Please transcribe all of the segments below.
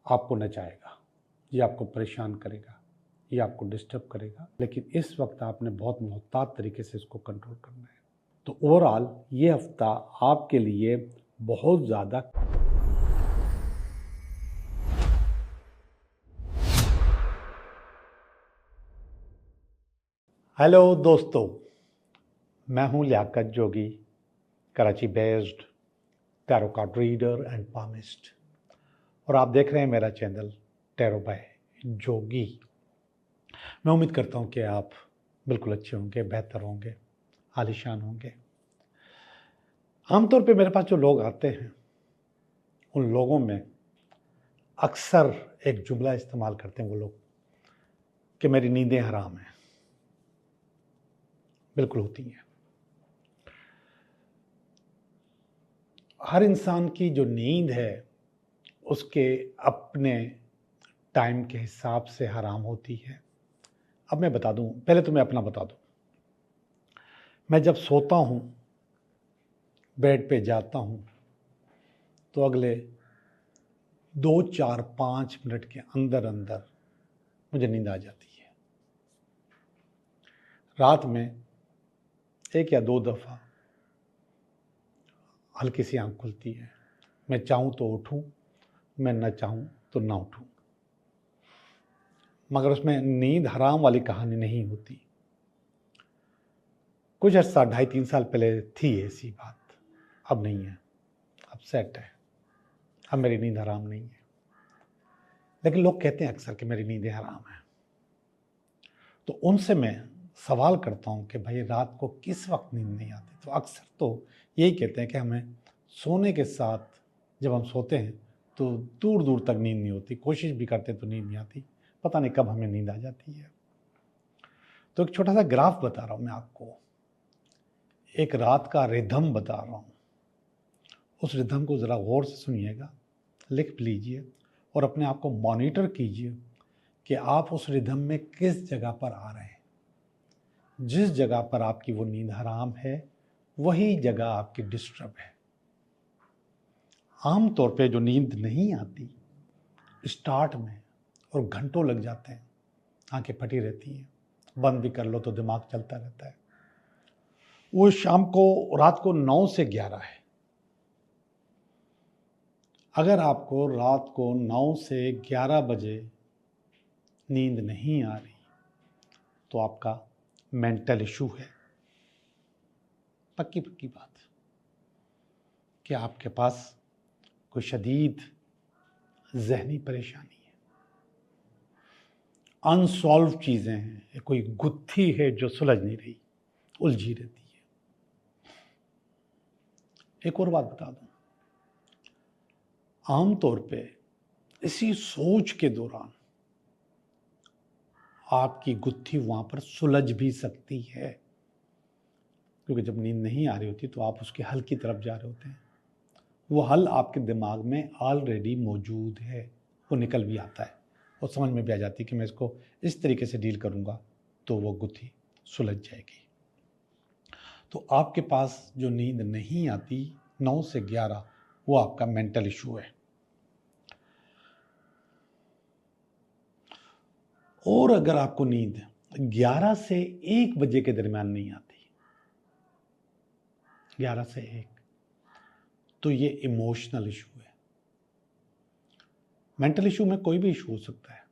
आपको नचाएगा, ये आपको परेशान करेगा, ये आपको डिस्टर्ब करेगा, लेकिन इस वक्त आपने बहुत मोहतात तरीके से इसको कंट्रोल करना है। तो ओवरऑल ये हफ्ता आपके लिए बहुत ज़्यादा हेलो दोस्तों, मैं हूं Liaquat Jogi, Karachi based tarot card reader and palmist, और आप देख रहे हैं मेरा चैनल टैरो बाय जोगी। मैं उम्मीद करता हूं कि आप बिल्कुल अच्छे होंगे, बेहतर होंगे, आलीशान होंगे। आमतौर पे मेरे पास जो लोग आते हैं उन लोगों में अक्सर एक जुमला इस्तेमाल करते हैं वो लोग कि मेरी नींदें हराम हैं। बिल्कुल होती हैं। हर इंसान की जो नींद है उसके अपने टाइम के हिसाब से हराम होती है। अब मैं बता दूं, पहले तो मैं अपना बता दूं। मैं जब सोता हूं, बेड पे जाता हूं, तो अगले 2, 4, 5 मिनट के अंदर अंदर मुझे नींद आ जाती है। रात में 1 या 2 दफ़ा हल्की सी आंख खुलती है। मैं चाहूं तो उठूं, मैं न चाहूं तो ना उठूं। मगर उसमें नींद हराम वाली कहानी नहीं होती। कुछ अर्सा 2.5-3 साल पहले थी ऐसी बात, अब नहीं है, अब सेट है, अब मेरी नींद हराम नहीं है। लेकिन लोग कहते हैं अक्सर कि मेरी नींदें हराम हैं। तो उनसे मैं सवाल करता हूं कि भाई रात को किस वक्त नींद नहीं आती? तो अक्सर तो यही कहते हैं कि हमें सोने के साथ जब हम सोते हैं तो दूर दूर तक नींद नहीं होती, कोशिश भी करते तो नींद नहीं आती, पता नहीं कब हमें नींद आ जाती है। तो एक छोटा सा ग्राफ बता रहा हूं मैं आपको, एक रात का रिदम बता रहा हूं। उस रिदम को ज़रा गौर से सुनिएगा, लिख लीजिए और अपने आप को मॉनिटर कीजिए कि आप उस रिदम में किस जगह पर आ रहे हैं। जिस जगह पर आपकी वो नींद हराम है वही जगह आपकी डिस्टर्ब है। आम तौर पे जो नींद नहीं आती स्टार्ट में और घंटों लग जाते हैं, आंखें फटी रहती हैं, बंद भी कर लो तो दिमाग चलता रहता है, वो शाम को रात को 9 से 11 है। अगर आपको रात को 9 से 11 बजे नींद नहीं आ रही तो आपका मेंटल इशू है। पक्की पक्की बात कि आपके पास कोई शदीद जहनी परेशानी है, अनसॉल्व चीजें हैं, कोई गुत्थी है जो सुलझ नहीं रही, उलझी रहती है। एक और बात बता दूं, आमतौर पे इसी सोच के दौरान आपकी गुत्थी वहां पर सुलझ भी सकती है, क्योंकि जब नींद नहीं आ रही होती तो आप उसके हल की तरफ जा रहे होते हैं। वो हल आपके दिमाग में ऑलरेडी मौजूद है, वो निकल भी आता है और समझ में भी आ जाती है कि मैं इसको इस तरीके से डील करूंगा तो वो गुत्थी सुलझ जाएगी। तो आपके पास जो नींद नहीं आती 9 से 11, वो आपका मेंटल इशू है। और अगर आपको नींद 11 से 1 बजे के दरमियान नहीं आती, 11 से 1, तो ये इमोशनल इशू है। मेंटल इशू में कोई भी इशू हो सकता है,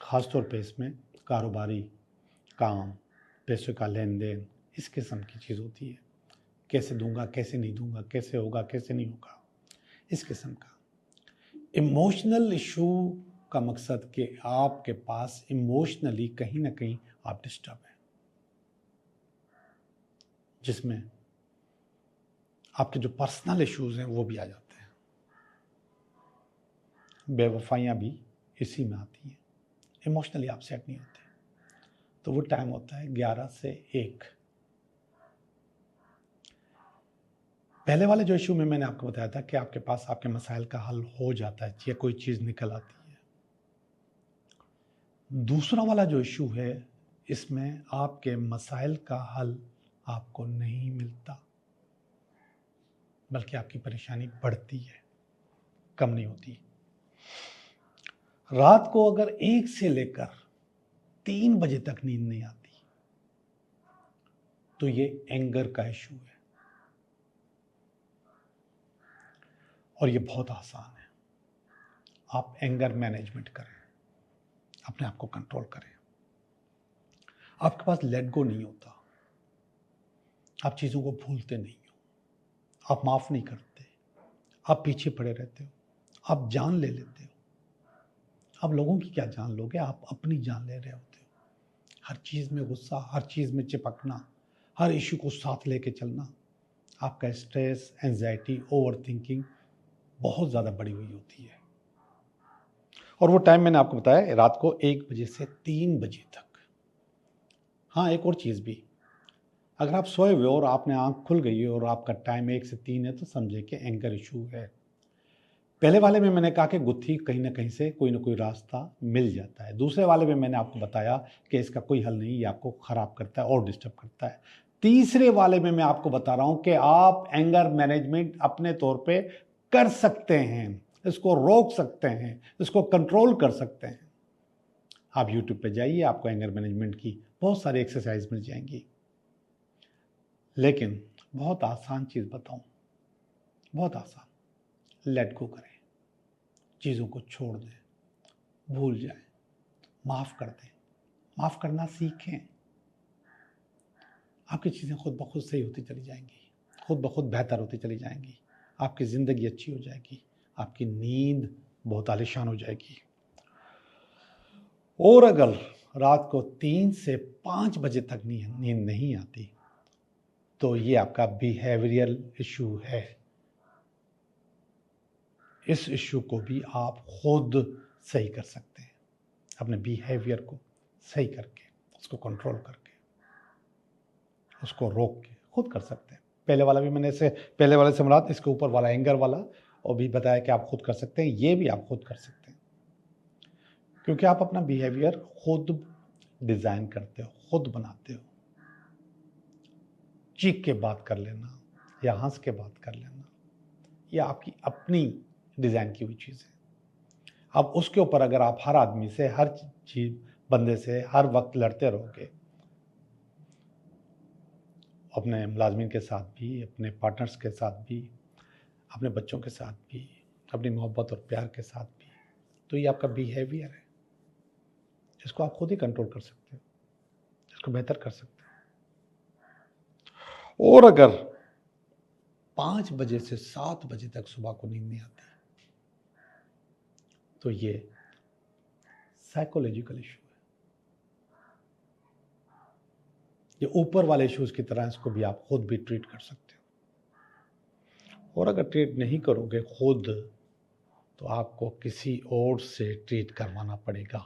खासतौर पे इसमें कारोबारी काम, पैसों का लेन देन, इस किस्म की चीज़ होती है। कैसे दूंगा, कैसे नहीं दूंगा, कैसे होगा, कैसे नहीं होगा, इस किस्म का। इमोशनल इशू का मकसद कि आपके पास इमोशनली कहीं ना कहीं आप डिस्टर्ब हैं, जिसमें आपके जो पर्सनल इश्यूज हैं वो भी आ जाते हैं। बेवफाइयाँ भी इसी में आती हैं, इमोशनली आप सेट नहीं होते। तो वो टाइम होता है 11 से 1। पहले वाले जो इशू में मैंने आपको बताया था कि आपके पास आपके मसाइल का हल हो जाता है या कोई चीज़ निकल आती है। दूसरा वाला जो इशू है, इसमें आपके मसाइल का हल आपको नहीं मिलता, बल्कि आपकी परेशानी बढ़ती है, कम नहीं होती। रात को अगर 1 से लेकर 3 बजे तक नींद नहीं आती तो ये एंगर का इशू है। और ये बहुत आसान है। आप एंगर मैनेजमेंट करें, अपने आप को कंट्रोल करें। आपके पास लेट गो नहीं होता, आप चीज़ों को भूलते नहीं हो, आप माफ़ नहीं करते, आप पीछे पड़े रहते हो, आप जान ले लेते हो। आप लोगों की क्या जान लोगे, आप अपनी जान ले रहे होते हो। हर चीज़ में गुस्सा, हर चीज़ में चिपकना, हर इशू को साथ लेके चलना, आपका स्ट्रेस, एंजाइटी, ओवर थिंकिंग बहुत ज़्यादा बढ़ी हुई होती है। और वो टाइम मैंने आपको बताया रात को 1 बजे से 3 बजे तक। हाँ, एक और चीज़ भी, अगर आप सोए हुए और आपने आँख खुल गई है और आपका टाइम 1 से 3 है तो समझे कि एंगर इशू है। पहले वाले में मैंने कहा कि गुत्थी कहीं ना कहीं से कोई ना कोई रास्ता मिल जाता है। दूसरे वाले में मैंने आपको बताया कि इसका कोई हल नहीं, ये आपको ख़राब करता है और डिस्टर्ब करता है। तीसरे वाले में मैं आपको बता रहा हूँ कि आप एंगर मैनेजमेंट अपने तौर पे कर सकते हैं, इसको रोक सकते हैं, इसको कंट्रोल कर सकते हैं। आप यूट्यूब पे जाइए, आपको एंगर मैनेजमेंट की बहुत सारी एक्सरसाइज मिल जाएंगी। लेकिन बहुत आसान चीज़ बताऊं, बहुत आसान, लेट गो करें, चीज़ों को छोड़ दें, भूल जाएं, माफ़ कर दें, माफ़ करना सीखें। आपकी चीज़ें खुद ब खुद सही होती चली जाएंगी, खुद ब खुद बेहतर होती चली जाएंगी, आपकी ज़िंदगी अच्छी हो जाएगी, आपकी नींद बहुत आलीशान हो जाएगी। और अगर रात को 3 से 5 बजे तक नींद नहीं आती तो ये आपका बिहेवियरल इशू है। इस इशू को भी आप खुद सही कर सकते हैं, अपने बिहेवियर को सही करके, उसको कंट्रोल करके, उसको रोक के खुद कर सकते हैं। पहले वाला भी मैंने पहले वाले से मुराद इसके ऊपर वाला एंगर वाला और भी बताया कि आप खुद कर सकते हैं, ये भी आप खुद कर सकते हैं, क्योंकि आप अपना बिहेवियर खुद डिज़ाइन करते हो, खुद बनाते हो। चीख के बात कर लेना या हंस के बात कर लेना, यह आपकी अपनी डिज़ाइन की हुई चीज़ है। अब उसके ऊपर अगर आप हर आदमी से, हर चीज बंदे से हर वक्त लड़ते रहोगे, अपने मुलाजमीन के साथ भी, अपने पार्टनर्स के साथ भी, अपने बच्चों के साथ भी, अपनी मोहब्बत और प्यार के साथ भी, तो ये आपका बिहेवियर है, जिसको आप खुद ही कंट्रोल कर सकते हो, जिसको बेहतर कर सकते हो। और अगर 5 बजे से 7 बजे तक सुबह को नींद नहीं आती तो ये साइकोलॉजिकल इशू है। ये ऊपर वाले इश्यूज की तरह इसको भी आप खुद भी ट्रीट कर सकते हो। और अगर ट्रीट नहीं करोगे खुद तो आपको किसी और से ट्रीट करवाना पड़ेगा,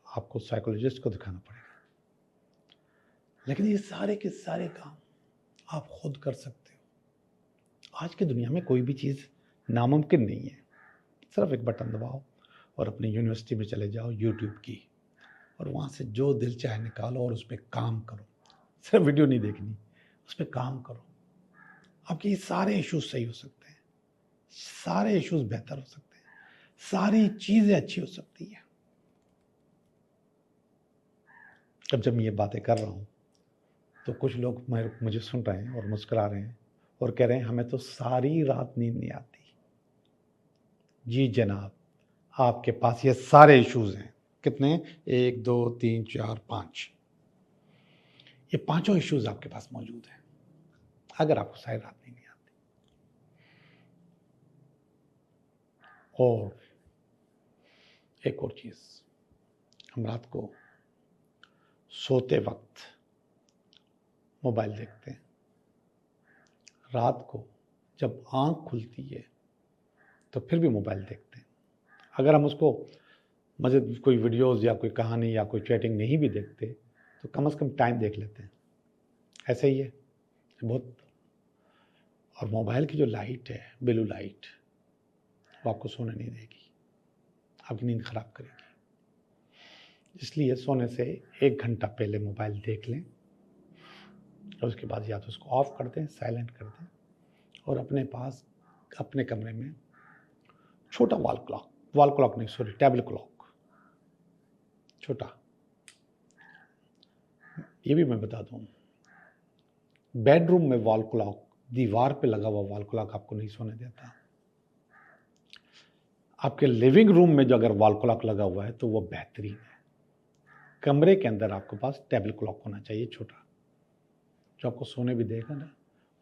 आपको साइकोलॉजिस्ट को दिखाना पड़ेगा। लेकिन ये सारे के सारे काम आप खुद कर सकते हो। आज की दुनिया में कोई भी चीज़ नामुमकिन नहीं है। सिर्फ एक बटन दबाओ और अपनी यूनिवर्सिटी में चले जाओ यूट्यूब की, और वहाँ से जो दिल चाहे निकालो और उस पर काम करो। सिर्फ वीडियो नहीं देखनी, उस पर काम करो। आपके ये सारे इश्यूज सही हो सकते हैं, सारे इश्यूज बेहतर हो सकते हैं, सारी चीज़ें अच्छी हो सकती हैं। अब जब मैं ये बातें कर रहा हूँ तो कुछ लोग मुझे सुन रहे हैं और मुस्कुरा रहे हैं और कह रहे हैं हमें तो सारी रात नींद नहीं आती। जी जनाब, आपके पास ये सारे इश्यूज हैं। कितने? 1 2 3 4 5, ये पांचों इश्यूज आपके पास मौजूद हैं अगर आपको सारी रात नींद नहीं आती। और एक और चीज, हम रात को सोते वक्त मोबाइल देखते हैं। रात को जब आंख खुलती है तो फिर भी मोबाइल देखते हैं। अगर हम उसको मज़े कोई वीडियोस या कोई कहानी या कोई चैटिंग नहीं भी देखते तो कम से कम टाइम देख लेते हैं। ऐसे ही है बहुत। और मोबाइल की जो लाइट है, ब्लू लाइट, वो आपको सोने नहीं देगी, आपकी नींद खराब करेगी। इसलिए सोने से 1 घंटा पहले मोबाइल देख लें और उसके बाद या तो उसको ऑफ कर दें, साइलेंट कर दें, और अपने पास अपने कमरे में छोटा वॉल क्लॉक वॉल क्लॉक नहीं, सॉरी, टेबल क्लॉक, छोटा। ये भी मैं बता दूं, बेडरूम में वॉल क्लॉक, दीवार पे लगा हुआ वॉल क्लॉक आपको नहीं सोने देता। आपके लिविंग रूम में जो अगर वॉल क्लॉक लगा हुआ है तो वो बेहतरीन है। कमरे के अंदर आपके पास टेबल क्लॉक होना चाहिए, छोटा, जो आपको सोने भी देगा ना।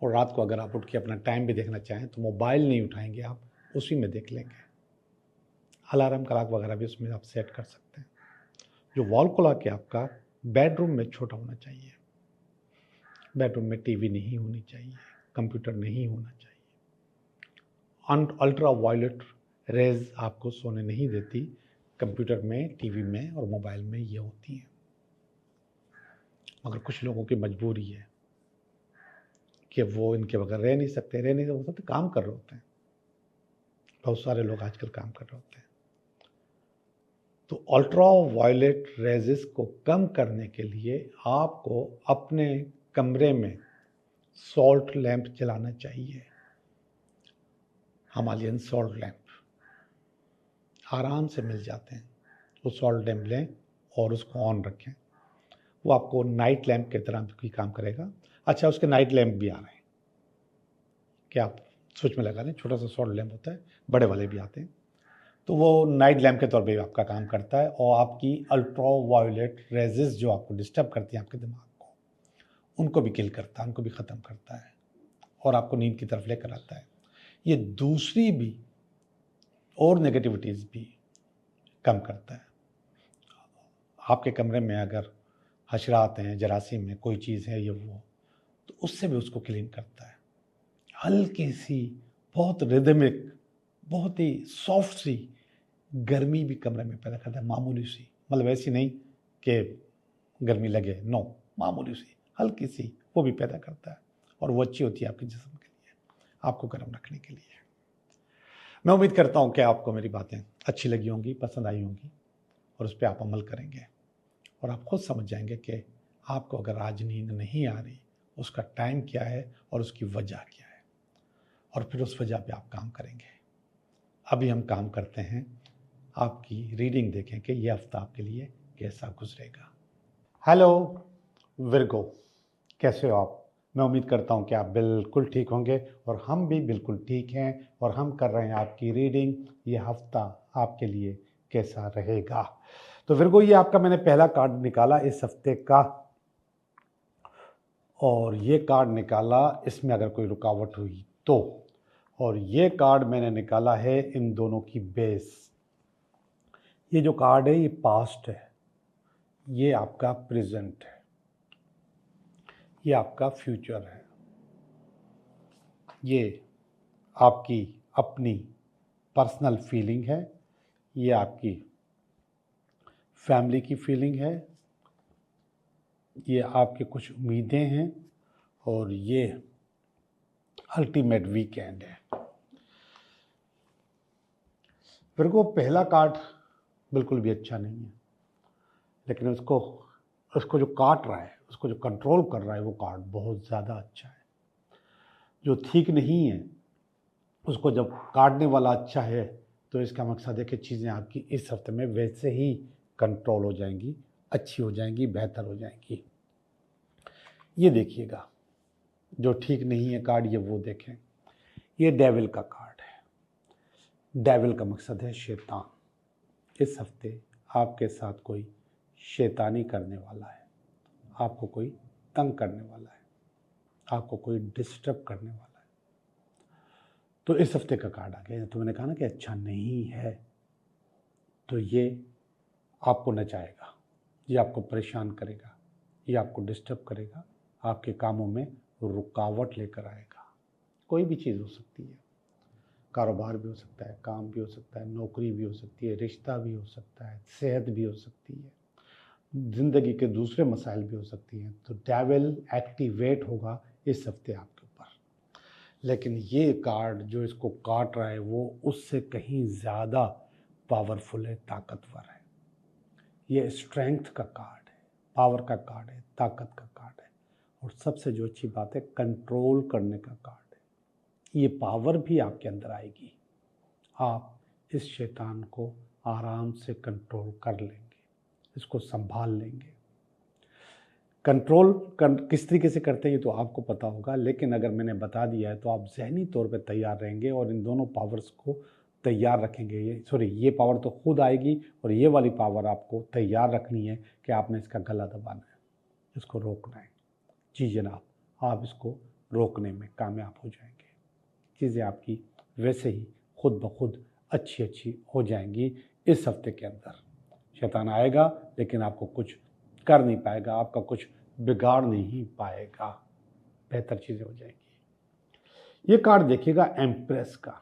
और रात को अगर आप उठ के अपना टाइम भी देखना चाहें तो मोबाइल नहीं उठाएंगे आप, उसी में देख लेंगे। अलार्म क्लॉक वगैरह भी उसमें आप सेट कर सकते हैं। जो वॉल क्लॉक है आपका बेडरूम में छोटा होना चाहिए। बेडरूम में टीवी नहीं होनी चाहिए, कंप्यूटर नहीं होना चाहिए। अल्ट्रा वायलेट रेज आपको सोने नहीं देती। कंप्यूटर में, टीवी में और मोबाइल में ये होती हैं। मगर कुछ लोगों की मजबूरी है कि वो इनके बगैर रह नहीं सकते, काम कर रहे होते हैं। बहुत सारे लोग आजकल काम कर रहे होते हैं। तो अल्ट्रा वायलेट रेजेस को कम करने के लिए आपको अपने कमरे में सॉल्ट लैंप जलाना चाहिए। हिमालयन सॉल्ट लैंप आराम से मिल जाते हैं। वो सॉल्ट लैंप लें और उसको ऑन रखें। वो आपको नाइट लैंप की तरह भी काम करेगा। अच्छा, उसके नाइट लैंप भी आ रहे हैं कि आप स्विच में लगा लें, छोटा सा सॉल्ट लैंप होता है, बड़े वाले भी आते हैं। तो वो नाइट लैंप के तौर पे आपका काम करता है और आपकी अल्ट्रा वायलेट रेजेस जो आपको डिस्टर्ब करती हैं आपके दिमाग को, उनको भी किल करता है, उनको भी ख़त्म करता है और आपको नींद की तरफ लेकर आता है। ये दूसरी भी और नेगेटिविटीज़ भी कम करता है। आपके कमरे में अगर हशरात हैं, जरासीम में कोई चीज़ है ये वो, तो उससे भी उसको क्लीन करता है। हल्की सी, बहुत रिदमिक, बहुत ही सॉफ्ट सी गर्मी भी कमरे में पैदा करता है, मामूली सी, मतलब ऐसी नहीं कि गर्मी लगे, नो, मामूली सी, हल्की सी, वो भी पैदा करता है और वो अच्छी होती है आपके जिस्म के लिए, आपको गर्म रखने के लिए। मैं उम्मीद करता हूँ कि आपको मेरी बातें अच्छी लगी होंगी, पसंद आई होंगी और उस पर आप अमल करेंगे और आप खुद समझ जाएंगे कि आपको अगर आज नींद नहीं आ रही, उसका टाइम क्या है और उसकी वजह क्या है, और फिर उस वजह पे आप काम करेंगे। अभी हम काम करते हैं, आपकी रीडिंग देखें कि ये हफ्ता आपके लिए कैसा गुजरेगा। हेलो विर्गो, कैसे हो आप? मैं उम्मीद करता हूँ कि आप बिल्कुल ठीक होंगे और हम भी बिल्कुल ठीक हैं और हम कर रहे हैं आपकी रीडिंग, ये हफ्ता आपके लिए कैसा रहेगा। तो विर्गो, ये आपका मैंने पहला कार्ड निकाला इस हफ्ते का और ये कार्ड निकाला, इसमें अगर कोई रुकावट हुई तो, और ये कार्ड मैंने निकाला है इन दोनों की बेस। ये जो कार्ड है ये पास्ट है, ये आपका प्रेजेंट है, ये आपका फ्यूचर है, ये आपकी अपनी पर्सनल फीलिंग है, ये आपकी फैमिली की फीलिंग है, ये आपकी कुछ उम्मीदें हैं और ये अल्टीमेट वीकेंड है। फिर को पहला कार्ड बिल्कुल भी अच्छा नहीं है, लेकिन उसको जो काट रहा है, उसको जो कंट्रोल कर रहा है, वो कार्ड बहुत ज़्यादा अच्छा है। जो ठीक नहीं है उसको जब काटने वाला अच्छा है तो इसका मकसद है कि चीज़ें आपकी इस हफ्ते में वैसे ही कंट्रोल हो जाएंगी, अच्छी हो जाएंगी, बेहतर हो जाएंगी। ये देखिएगा, जो ठीक नहीं है कार्ड, ये वो देखें, ये डेविल का कार्ड है। डेविल का मकसद है शैतान। इस हफ्ते आपके साथ कोई शैतानी करने वाला है, आपको कोई तंग करने वाला है, आपको कोई डिस्टर्ब करने वाला है। तो इस हफ्ते का कार्ड आ गया। तो मैंने कहा ना कि अच्छा नहीं है, तो ये आपको नचाएगा, ये आपको परेशान करेगा, ये आपको डिस्टर्ब करेगा, आपके कामों में रुकावट लेकर आएगा। कोई भी चीज़ हो सकती है, कारोबार भी हो सकता है, काम भी हो सकता है, नौकरी भी हो सकती है, रिश्ता भी हो सकता है, सेहत भी हो सकती है, ज़िंदगी के दूसरे मसाइल भी हो सकती हैं। तो डेविल एक्टिवेट होगा इस हफ्ते आपके ऊपर। लेकिन ये कार्ड जो इसको काट रहा है वो उससे कहीं ज़्यादा पावरफुल है, ताकतवर है। ये स्ट्रेंथ का कार्ड है, पावर का कार्ड है, ताकत का कार्ड है और सबसे जो अच्छी बात है, कंट्रोल करने का कार्ड है। ये पावर भी आपके अंदर आएगी, आप इस शैतान को आराम से कंट्रोल कर लेंगे, इसको संभाल लेंगे। कंट्रोल किस तरीके से करते हैं ये तो आपको पता होगा, लेकिन अगर मैंने बता दिया है तो आप ज़हनी तौर पे तैयार रहेंगे और इन दोनों पावर्स को तैयार रखेंगे। ये पावर तो खुद आएगी और ये वाली पावर आपको तैयार रखनी है कि आपने इसका गला दबाना है, इसको रोकना है। जी जनाब, आप इसको रोकने में कामयाब हो जाएंगे। चीज़ें आपकी वैसे ही खुद ब खुद अच्छी हो जाएंगी। इस हफ्ते के अंदर शैतान आएगा लेकिन आपको कुछ कर नहीं पाएगा, आपका कुछ बिगाड़ नहीं पाएगा, बेहतर चीज़ें हो जाएंगी। ये कार्ड देखिएगा एम्प्रेस का,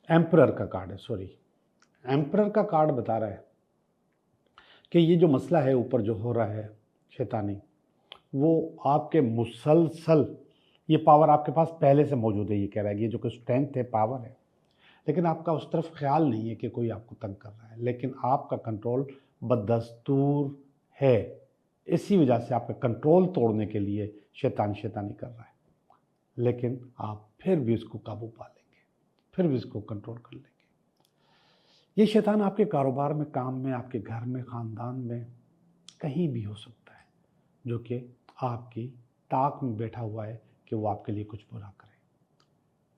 एम्परर का कार्ड है, सॉरी एम्परर का कार्ड बता रहा है कि ये जो मसला है ऊपर जो हो रहा है शैतानी, वो आपके मुसलसल ये पावर आपके पास पहले से मौजूद है। ये कह रहा है ये जो कि स्ट्रेंथ है, पावर है, लेकिन आपका उस तरफ ख्याल नहीं है कि कोई आपको तंग कर रहा है, लेकिन आपका कंट्रोल बदस्तूर है। इसी वजह से आपका कंट्रोल तोड़ने के लिए शैतानी कर रहा है, लेकिन आप फिर भी उसको काबू पा लेंगे, फिर भी उसको कंट्रोल कर लेंगे। ये शैतान आपके कारोबार में, काम में, आपके घर में, ख़ानदान में, कहीं भी हो सकता है, जो कि आपकी ताक में बैठा हुआ है कि वो आपके लिए कुछ बुरा करे।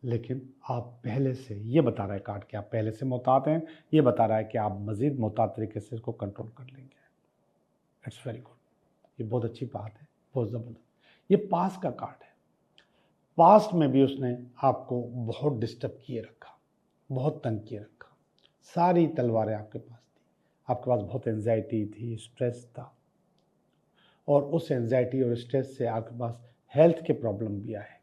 लेकिन आप पहले से, ये बता रहा है कार्ड कि आप पहले से मोहतात हैं, ये बता रहा है कि आप मज़ीद मोहतात तरीके से इसको कंट्रोल कर लेंगे। इट्स वेरी गुड, ये बहुत अच्छी बात है, बहुत ज़बरदस्त। ये पास का कार्ड है। पास्ट में भी उसने आपको बहुत डिस्टर्ब किए रखा, बहुत तंग किए रखा, सारी तलवारें आपके पास थी, आपके पास बहुत एंजाइटी थी, स्ट्रेस था, और उस एंजाइटी और स्ट्रेस से आपके पास हेल्थ के प्रॉब्लम भी आए,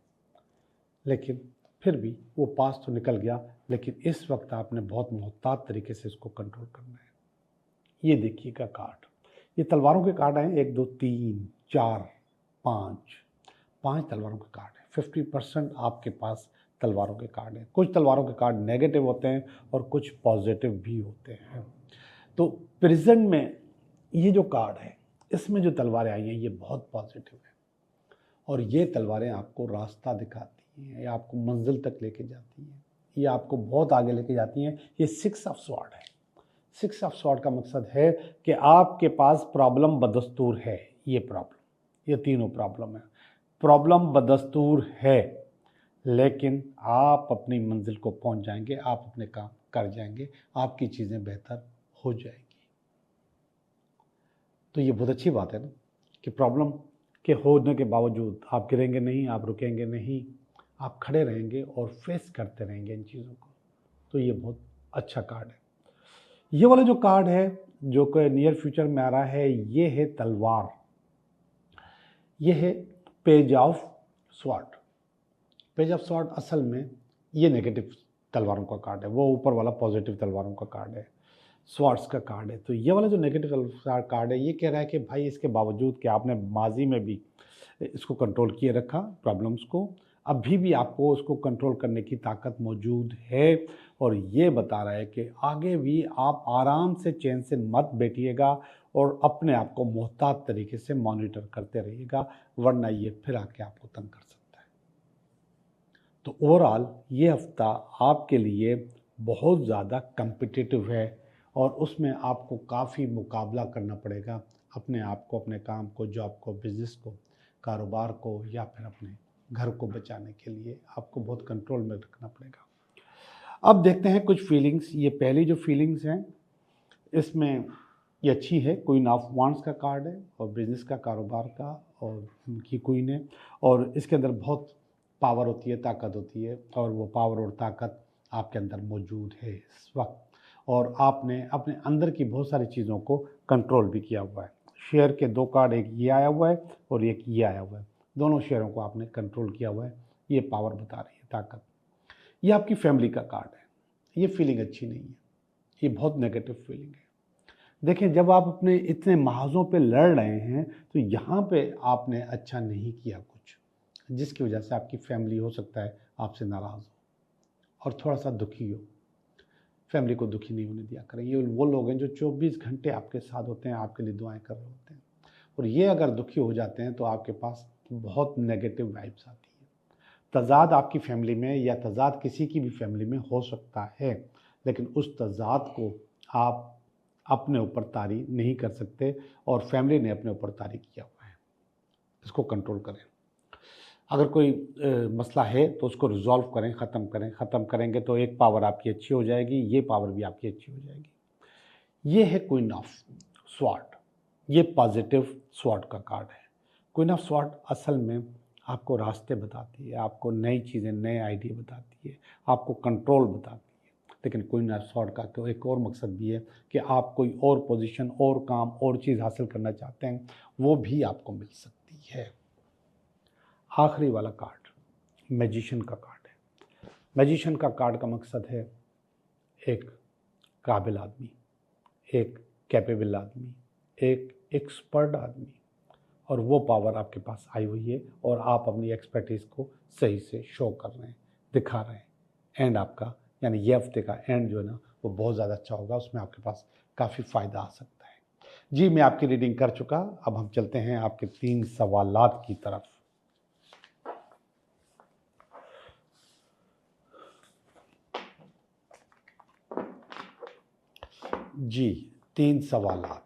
लेकिन फिर भी वो पास तो निकल गया। लेकिन इस वक्त आपने बहुत मोहतात तरीके से इसको कंट्रोल करना है। ये देखिएगा कार्ड, ये तलवारों के कार्ड हैं, 1 2 3 4 5 तलवारों के कार्ड हैं। 50% आपके पास तलवारों के कार्ड हैं। कुछ तलवारों के कार्ड नेगेटिव होते हैं और कुछ पॉजिटिव भी होते हैं। तो प्रेजेंट में ये जो कार्ड है, इसमें जो तलवारें आई हैं ये बहुत पॉजिटिव है, और ये तलवारें आपको रास्ता दिखाती हैं, ये आपको मंजिल तक लेके जाती हैं, ये आपको बहुत आगे लेके जाती हैं। ये 6 ऑफ स्वॉर्ड है। 6 ऑफ स्वॉर्ड का मकसद है कि आपके पास प्रॉब्लम बदस्तूर है, ये प्रॉब्लम, ये तीनों प्रॉब्लम है, प्रॉब्लम बदस्तूर है, लेकिन आप अपनी मंजिल को पहुंच जाएंगे, आप अपने काम कर जाएंगे, आपकी चीज़ें बेहतर हो जाएंगी। तो ये बहुत अच्छी बात है ना, कि प्रॉब्लम के होने के बावजूद आप गिरेंगे नहीं, आप रुकेंगे नहीं, आप खड़े रहेंगे और फेस करते रहेंगे इन चीज़ों को। तो ये बहुत अच्छा कार्ड है। ये वाला जो कार्ड है जो कि नियर फ्यूचर में आ रहा है, ये है तलवार, ये है page of sword. Page of sword असल में ये नेगेटिव तलवारों का कार्ड है, वो ऊपर वाला पॉजिटिव तलवारों का कार्ड है, स्वॉर्ड्स का कार्ड है। तो ये वाला जो नेगेटिव कार्ड है, ये कह रहा है कि भाई इसके बावजूद कि आपने माजी में भी इसको कंट्रोल किए रखा प्रॉब्लम्स को, अभी भी आपको उसको कंट्रोल करने की ताकत मौजूद है, और ये बता रहा है कि आगे भी आप आराम से चैन से मत बैठिएगा और अपने आप को मोहतात तरीके से मॉनिटर करते रहिएगा, वरना ये फिर आके आपको तंग कर सकता है। तो ओवरऑल ये हफ्ता आपके लिए बहुत ज़्यादा कम्पिटिटिव है, और उसमें आपको काफ़ी मुकाबला करना पड़ेगा अपने आप को, अपने काम को, जॉब को, बिज़नेस को, कारोबार को, या फिर अपने घर को बचाने के लिए आपको बहुत कंट्रोल में रखना पड़ेगा। अब देखते हैं कुछ फीलिंग्स। ये पहली जो फीलिंग्स हैं इसमें ये अच्छी है, क्वीन ऑफ वांड्स का कार्ड है, और बिज़नेस का, कारोबार का, और उनकी क्वीन है, और इसके अंदर बहुत पावर होती है, ताकत होती है, और वो पावर और ताकत आपके अंदर मौजूद है इस वक्त, और आपने अपने अंदर की बहुत सारी चीज़ों को कंट्रोल भी किया हुआ है। शेयर के 2 कार्ड, एक ये आया हुआ है और एक ये आया हुआ है, दोनों शेयरों को आपने कंट्रोल किया हुआ है। ये पावर बता रही है, ताकत। ये आपकी फैमिली का कार्ड है। ये फीलिंग अच्छी नहीं है, ये बहुत नेगेटिव फीलिंग है। देखें, जब आप अपने इतने महाजों पे लड़ रहे हैं तो यहाँ पे आपने अच्छा नहीं किया कुछ, जिसकी वजह से आपकी फैमिली हो सकता है आपसे नाराज़ हो और थोड़ा सा दुखी हो। फैमिली को दुखी नहीं होने दिया करें। ये वो लोग हैं जो 24 घंटे आपके साथ होते हैं, आपके लिए दुआएं कर रहे होते हैं, और ये अगर दुखी हो जाते हैं तो आपके पास बहुत नेगेटिव वाइब्स आती है। तज़ाद आपकी फैमिली में या तज़ाद किसी की भी फैमिली में हो सकता है, लेकिन उस तज़ाद को आप अपने ऊपर तारी नहीं कर सकते और फैमिली ने अपने ऊपर तारी किया हुआ है। इसको कंट्रोल करें। अगर कोई मसला है तो उसको रिजॉल्व करें, ख़त्म करेंगे तो एक पावर आपकी अच्छी हो जाएगी, ये पावर भी आपकी अच्छी हो जाएगी। ये है क्वीन ऑफ स्वॉर्ड, ये पॉजिटिव स्वॉर्ड का कार्ड है। क्वीन ऑफ स्वॉर्ड असल में आपको रास्ते बताती है, आपको नई चीज़ें, नए आइडिया बताती है, आपको कंट्रोल बताती है। लेकिन क्वीन ऑफ स्वॉर्ड का तो एक और मकसद भी है कि आप कोई और पोजीशन, और काम, और चीज़ हासिल करना चाहते हैं, वो भी आपको मिल सकती है। आखिरी वाला कार्ड मैजिशियन का कार्ड है। मैजिशियन का कार्ड का मकसद है एक काबिल आदमी, एक कैपेबल आदमी, एक एक्सपर्ट आदमी, और वो पावर आपके पास आई हुई है और आप अपनी एक्सपर्टीज़ को सही से शो कर रहे हैं, दिखा रहे हैं। एंड आपका यानी ये हफ्ते का एंड जो है ना वो बहुत ज़्यादा अच्छा होगा, उसमें आपके पास काफ़ी फ़ायदा आ सकता है। जी, मैं आपकी रीडिंग कर चुका। अब हम चलते हैं आपके 3 सवालात की तरफ। जी, 3 सवालात।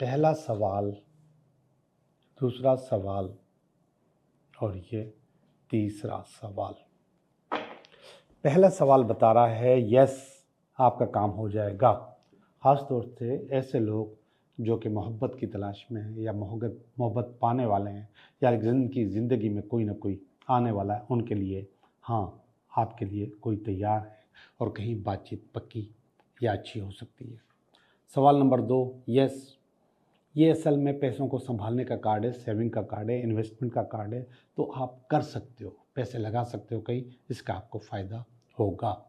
पहला सवाल, दूसरा सवाल और ये तीसरा सवाल। पहला सवाल बता रहा है यस, आपका काम हो जाएगा। ख़ास तौर से ऐसे लोग जो कि मोहब्बत की तलाश में हैं या मोहब्बत पाने वाले हैं या ज़िंदगी में कोई ना कोई आने वाला है, उनके लिए हाँ, आपके लिए कोई तैयार है और कहीं बातचीत पक्की या अच्छी हो सकती है। सवाल नंबर 2, यस, ये असल में पैसों को संभालने का कार्ड है, सेविंग का कार्ड है, इन्वेस्टमेंट का कार्ड है। तो आप कर सकते हो, पैसे लगा सकते हो कहीं, इसका आपको फ़ायदा होगा।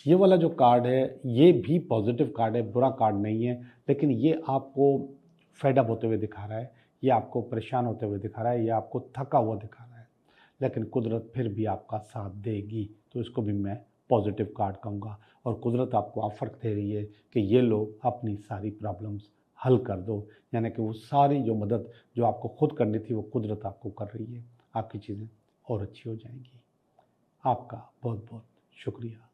ये वाला जो कार्ड है ये भी पॉजिटिव कार्ड है, बुरा कार्ड नहीं है, लेकिन ये आपको फेड अप होते हुए दिखा रहा है, ये आपको परेशान होते हुए दिखा रहा है, ये आपको थका हुआ दिखा रहा है, लेकिन कुदरत फिर भी आपका साथ देगी। तो इसको भी मैं पॉजिटिव कार्ड कहूँगा। और कुदरत आपको ऑफ़र दे रही है कि ये लो, अपनी सारी प्रॉब्लम्स हल कर दो। यानी कि वो सारी जो मदद जो आपको खुद करनी थी वो कुदरत आपको कर रही है, आपकी चीज़ें और अच्छी हो जाएंगी। आपका बहुत बहुत शुक्रिया।